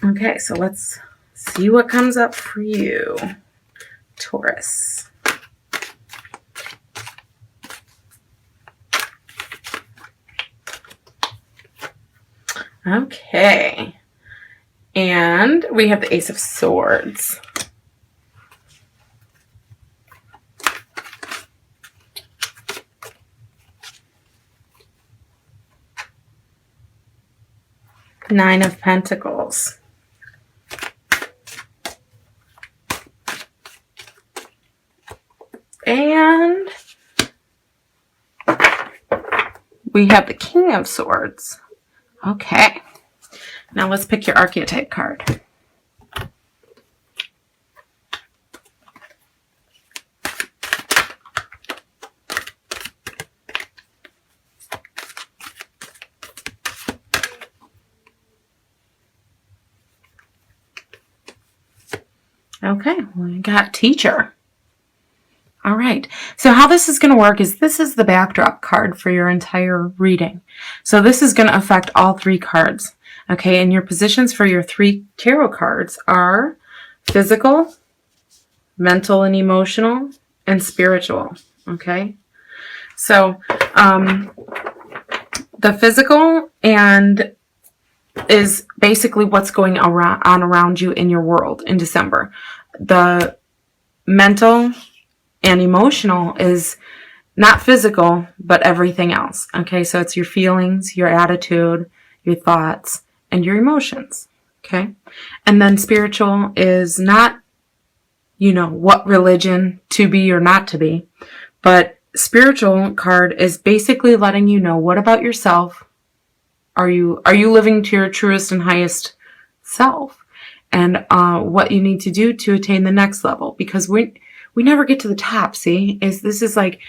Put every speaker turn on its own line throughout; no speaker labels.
Okay, so let's see what comes up for you, Taurus. Okay. And we have the Ace of Swords. Nine of Pentacles. And we have the King of Swords. Okay. Now let's pick your archetype card. Okay, we got Teacher. All right, so how this is going to work is this is the backdrop card for your entire reading. So this is going to affect all three cards. Okay, and your positions for your three tarot cards are physical, mental and emotional, and spiritual. Okay, so the physical and is basically what's going on around you in your world in December. The mental and emotional is not physical, but everything else. Okay, so it's your feelings, your attitude, your thoughts, and your emotions. Okay, and then spiritual is not, what religion to be or not to be, but spiritual card is basically letting you know what about yourself. Are you living to your truest and highest self, and what you need to do to attain the next level? Because we never get to the top. See, this is like,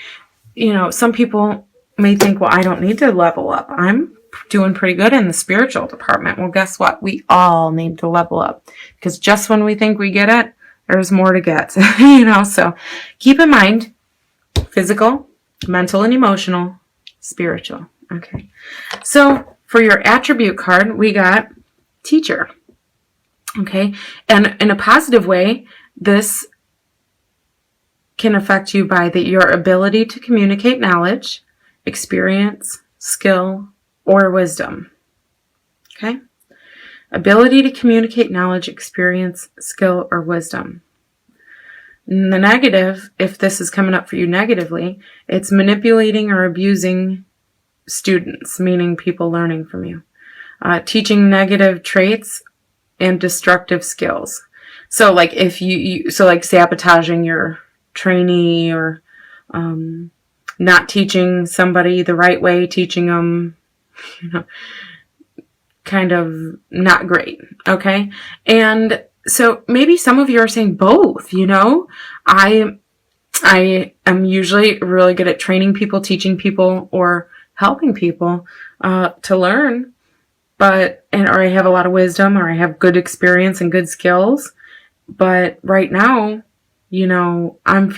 some people may think, well, I don't need to level up. I'm doing pretty good in the spiritual department. Well, guess what? We all need to level up, because just when we think we get it, there's more to get. So keep in mind, physical, mental and emotional, spiritual. Okay, so for your attribute card, we got Teacher. Okay, and in a positive way, this can affect you by your ability to communicate knowledge, experience, skill, or wisdom. Okay, ability to communicate knowledge, experience, skill, or wisdom. In the negative, if this is coming up for you negatively, it's manipulating or abusing students, meaning people learning from you, teaching negative traits and destructive skills. So like if so like sabotaging your trainee, or not teaching somebody the right way, teaching them, kind of not great. Okay. And so maybe some of you are saying both, I am usually really good at training people, teaching people, or helping people to learn, or I have a lot of wisdom, or I have good experience and good skills, but right now, I'm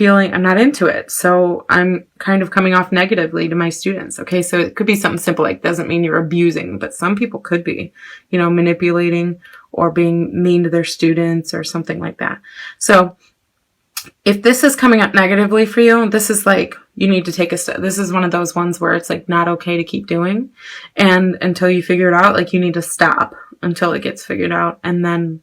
not into it, so I'm kind of coming off negatively to my students. Okay, so it could be something simple, like doesn't mean you're abusing, but some people could be, manipulating or being mean to their students or something like that. So if this is coming up negatively for you, this is like, you need to take a step. This is one of those ones where it's like not okay to keep doing. And until you figure it out, like you need to stop until it gets figured out and then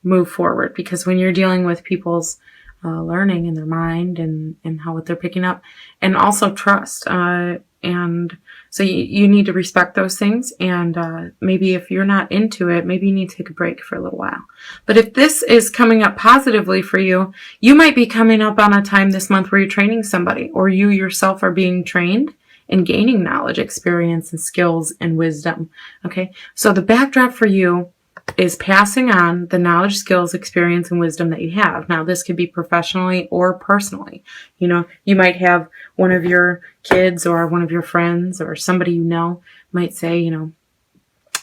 move forward. Because when you're dealing with people's learning in their mind and what they're picking up, and also trust, and so you need to respect those things. And maybe if you're not into it, maybe you need to take a break for a little while. But if this is coming up positively for you, you might be coming up on a time this month where you're training somebody, or you yourself are being trained and gaining knowledge, experience, and skills and wisdom. Okay, so the backdrop for you is passing on the knowledge, skills, experience, and wisdom that you have. Now, this could be professionally or personally. You might have one of your kids or one of your friends or somebody might say,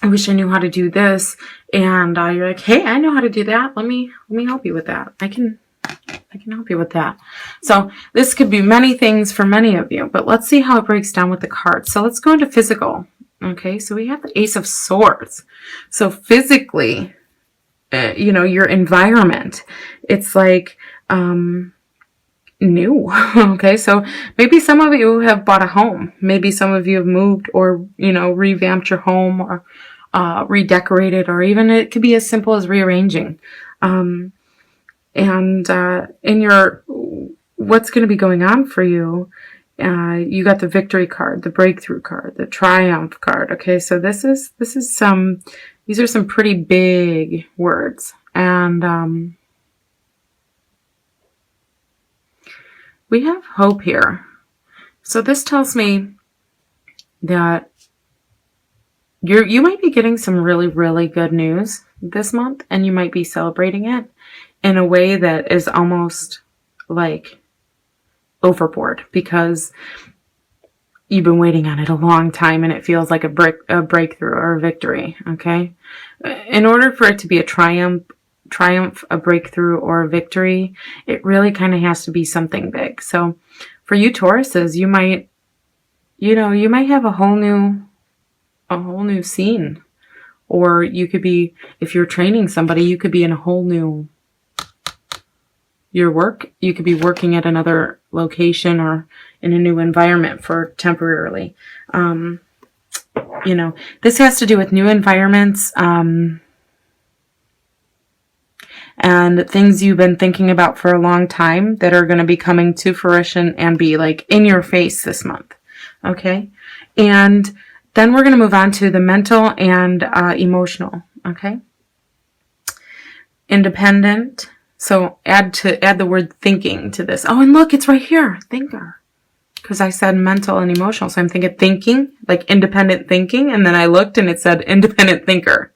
I wish I knew how to do this. And you're like, hey, I know how to do that. Let me help you with that. I can help you with that. So this could be many things for many of you, but let's see how it breaks down with the cards. So let's go into physical. Okay, so we have the Ace of Swords. So physically, your environment. It's like new. Okay, so maybe some of you have bought a home. Maybe some of you have moved or, revamped your home or redecorated, or even it could be as simple as rearranging. And in your, what's going to be going on for you, you got the victory card, the breakthrough card, the triumph card. Okay, so these are some pretty big words. And we have hope here. So this tells me that you might be getting some really, really good news this month, and you might be celebrating it in a way that is almost like overboard, because you've been waiting on it a long time and it feels like a breakthrough or a victory. Okay, in order for it to be a triumph, a breakthrough, or a victory, it really kind of has to be something big. So for you Tauruses, you might have a whole new scene, or you could be, if you're training somebody, you could be in a whole new, you could be working at another location or in a new environment for temporarily. This has to do with new environments, and things you've been thinking about for a long time that are going to be coming to fruition and be like in your face this month. Okay. And then we're going to move on to the mental and emotional. Okay. Independent. So add the word thinking to this. Oh, and look, it's right here. Thinker. Because I said mental and emotional. So I'm thinking, like independent thinking. And then I looked and it said independent thinker.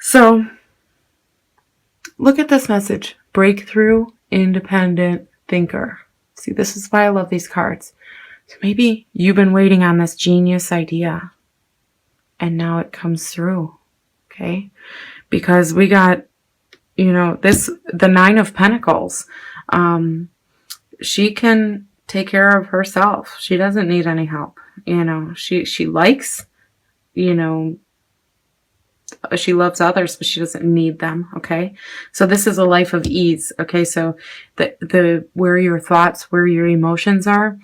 So look at this message. Breakthrough, independent thinker. See, this is why I love these cards. So maybe you've been waiting on this genius idea, and now it comes through. Okay? Because we got, the Nine of Pentacles. She can take care of herself. She doesn't need any help. She likes, she loves others, but she doesn't need them. Okay. So this is a life of ease. Okay. So where your thoughts, where your emotions are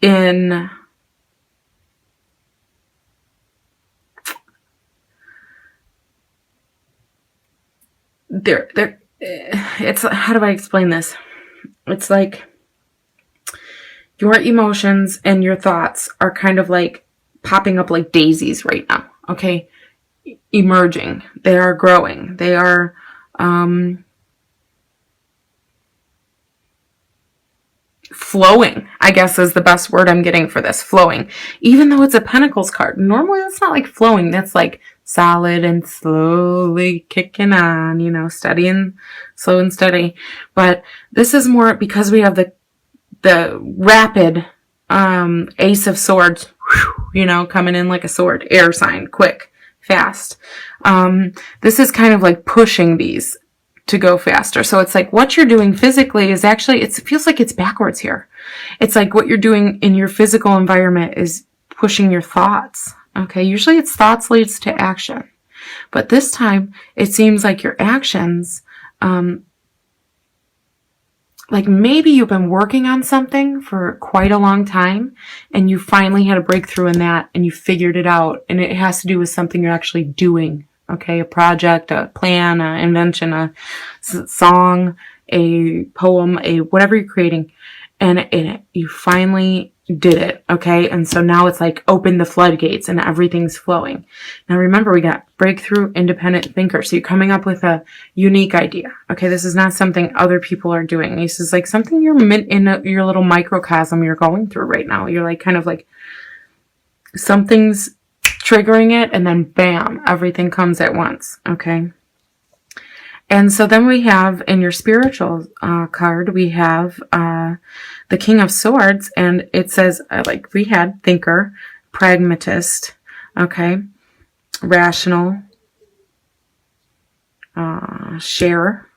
in, it's, how do I explain this? It's like your emotions and your thoughts are kind of like popping up like daisies right now. Okay. Emerging. They are growing. They are, flowing, I guess is the best word I'm getting for this. Flowing. Even though it's a Pentacles card. Normally that's not like flowing. That's like solid and slowly kicking on, steady and slow and steady. But this is more because we have the rapid, Ace of Swords, coming in like a sword, air sign, quick, fast. This is kind of like pushing these to go faster. So it's like what you're doing physically is actually, it feels like it's backwards here. It's like what you're doing in your physical environment is pushing your thoughts. Okay. Usually it's thoughts leads to action, but this time it seems like your actions, like maybe you've been working on something for quite a long time and you finally had a breakthrough in that and you figured it out, and it has to do with something you're actually doing. Okay, a project, a plan, an invention, a song, a poem, whatever you're creating, and you finally did it. Okay, and so now it's like open the floodgates and everything's flowing. Now remember, we got breakthrough, independent thinker. So you're coming up with a unique idea. Okay, this is not something other people are doing. This is like something you're in your little microcosm you're going through right now. You're like kind of like something's triggering it, and then bam, everything comes at once. Okay. And so then we have in your spiritual card, we have the King of Swords, and it says, like we had thinker, pragmatist, okay, rational, sharer.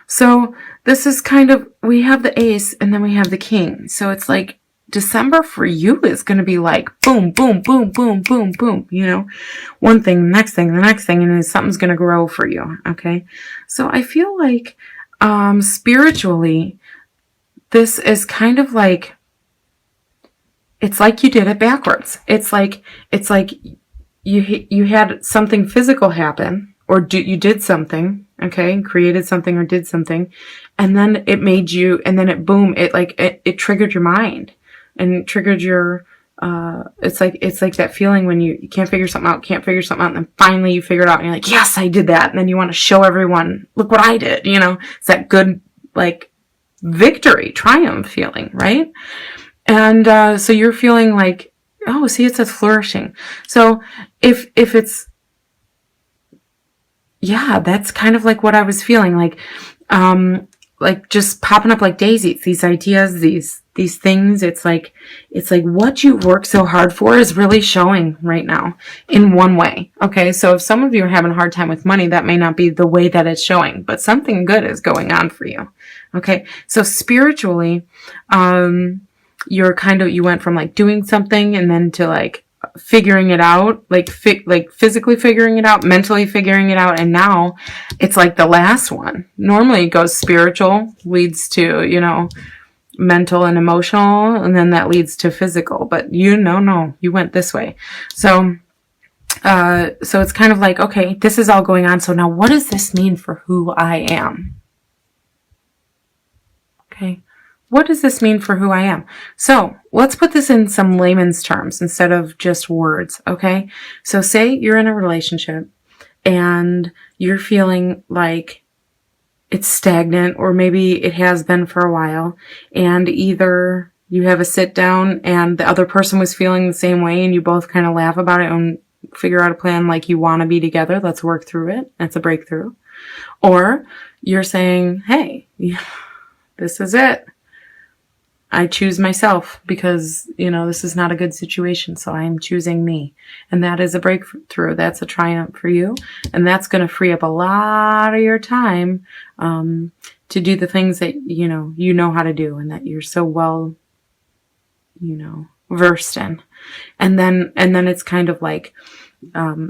So this is kind of, we have the Ace and then we have the King. So it's like December for you is going to be like boom, boom, boom, boom, boom, boom, one thing, the next thing, and then something's going to grow for you. Okay. So I feel like, spiritually, this is kind of like, it's like you did it backwards. It's like you had something physical happen, or you did something, okay, created something or did something, and then it made you, and then it triggered your mind, and triggered your, it's like that feeling when you can't figure something out, and then finally you figure it out, and you're like, yes, I did that, and then you want to show everyone, look what I did, it's that good, like, victory, triumph feeling, right? And so you're feeling like, oh, see, it says flourishing. So if it's, yeah, that's kind of like what I was feeling, like just popping up like daisies, these ideas, these things. It's like what you work so hard for is really showing right now in one way. Okay. So if some of you are having a hard time with money, that may not be the way that it's showing, but something good is going on for you. Okay. So spiritually, you went from like doing something and then to like figuring it out, like physically figuring it out, mentally figuring it out, and now it's like the last one. Normally it goes spiritual, leads to, mental and emotional, and then that leads to physical, but no, you went this way. So it's kind of like, okay, this is all going on, so now what does this mean for who I am? Okay. What does this mean for who I am? So let's put this in some layman's terms instead of just words, okay? So say you're in a relationship and you're feeling like it's stagnant, or maybe it has been for a while, and either you have a sit down and the other person was feeling the same way and you both kind of laugh about it and figure out a plan, like, you want to be together, let's work through it, that's a breakthrough. Or you're saying, hey, this is it. I choose myself because, this is not a good situation. So I'm choosing me. And that is a breakthrough. That's a triumph for you. And that's going to free up a lot of your time, to do the things that, you know how to do, and that you're so well, versed in. And then it's kind of like,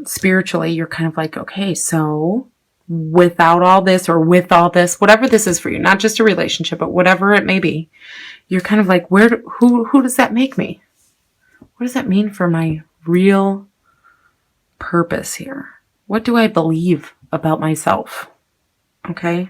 spiritually, you're kind of like, okay, so without all this, or with all this, whatever this is for you, not just a relationship, but whatever it may be, you're kind of like, who does that make me? What does that mean for my real purpose here? What do I believe about myself? Okay.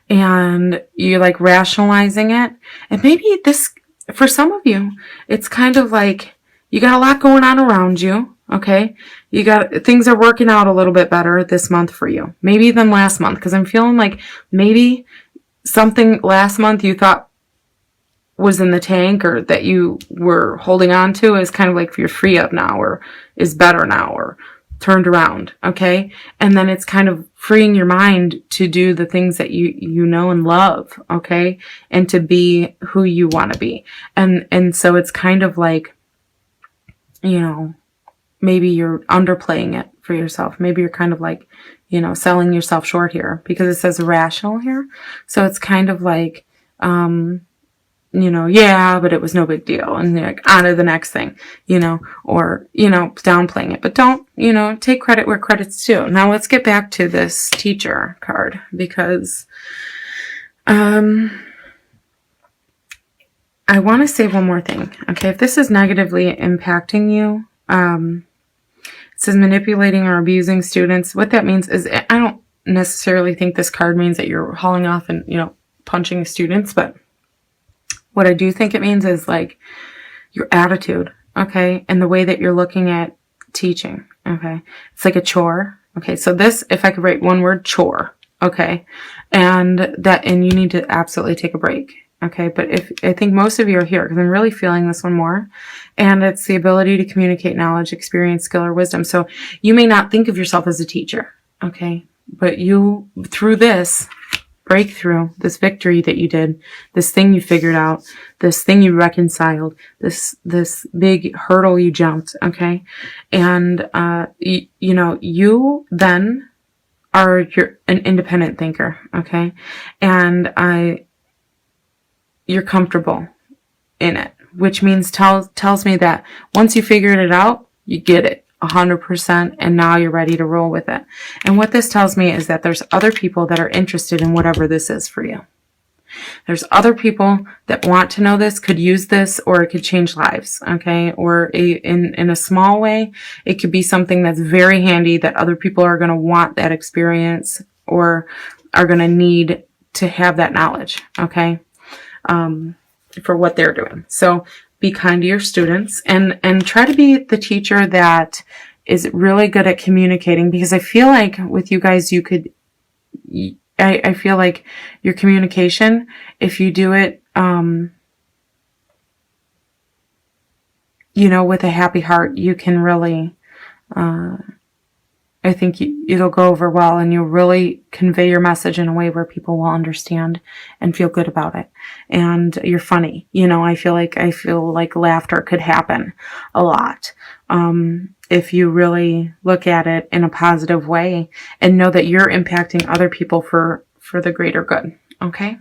And you're like rationalizing it. And maybe this, for some of you, it's kind of like you got a lot going on around you. Okay. Things are working out a little bit better this month for you. Maybe than last month. Cause I'm feeling like maybe something last month you thought was in the tank, or that you were holding on to, is kind of like you're free of now, or is better now, or turned around. Okay. And then it's kind of freeing your mind to do the things that you know and love. Okay. And to be who you want to be. And so it's kind of like, maybe you're underplaying it for yourself. Maybe you're kind of like, selling yourself short here, because it says rational here. So it's kind of like, yeah, but it was no big deal. And like, on to the next thing, or, downplaying it. But don't, take credit where credit's due. Now let's get back to this teacher card, because, I want to say one more thing. Okay. If this is negatively impacting you, it says manipulating or abusing students. What that means is, I don't necessarily think this card means that you're hauling off and, punching students, but what I do think it means is like your attitude, okay? And the way that you're looking at teaching, okay? It's like a chore, okay? So this, if I could write one word, chore, okay? And you need to absolutely take a break, okay? But I think most of you are here, because I'm really feeling this one more. And it's the ability to communicate knowledge, experience, skill, or wisdom. So you may not think of yourself as a teacher, okay? But you, through this breakthrough, this victory that you did, this thing you figured out, this thing you reconciled, this big hurdle you jumped, okay? And, you then you're an independent thinker, okay? And you're comfortable in it, which means tells me that once you figured it out, you get it 100%, and now you're ready to roll with it. And what this tells me is that there's other people that are interested in whatever this is for you. There's other people that want to know this, could use this, or it could change lives, okay? Or in a small way, it could be something that's very handy that other people are going to want that experience or are going to need to have that knowledge, okay? For what they're doing. So be kind to your students and try to be the teacher that is really good at communicating, because I feel like with you guys, I feel like your communication, if you do it, with a happy heart, you can really, I think it'll go over well, and you'll really convey your message in a way where people will understand and feel good about it. And you're funny. I feel like laughter could happen a lot. If you really look at it in a positive way and know that you're impacting other people for the greater good. Okay?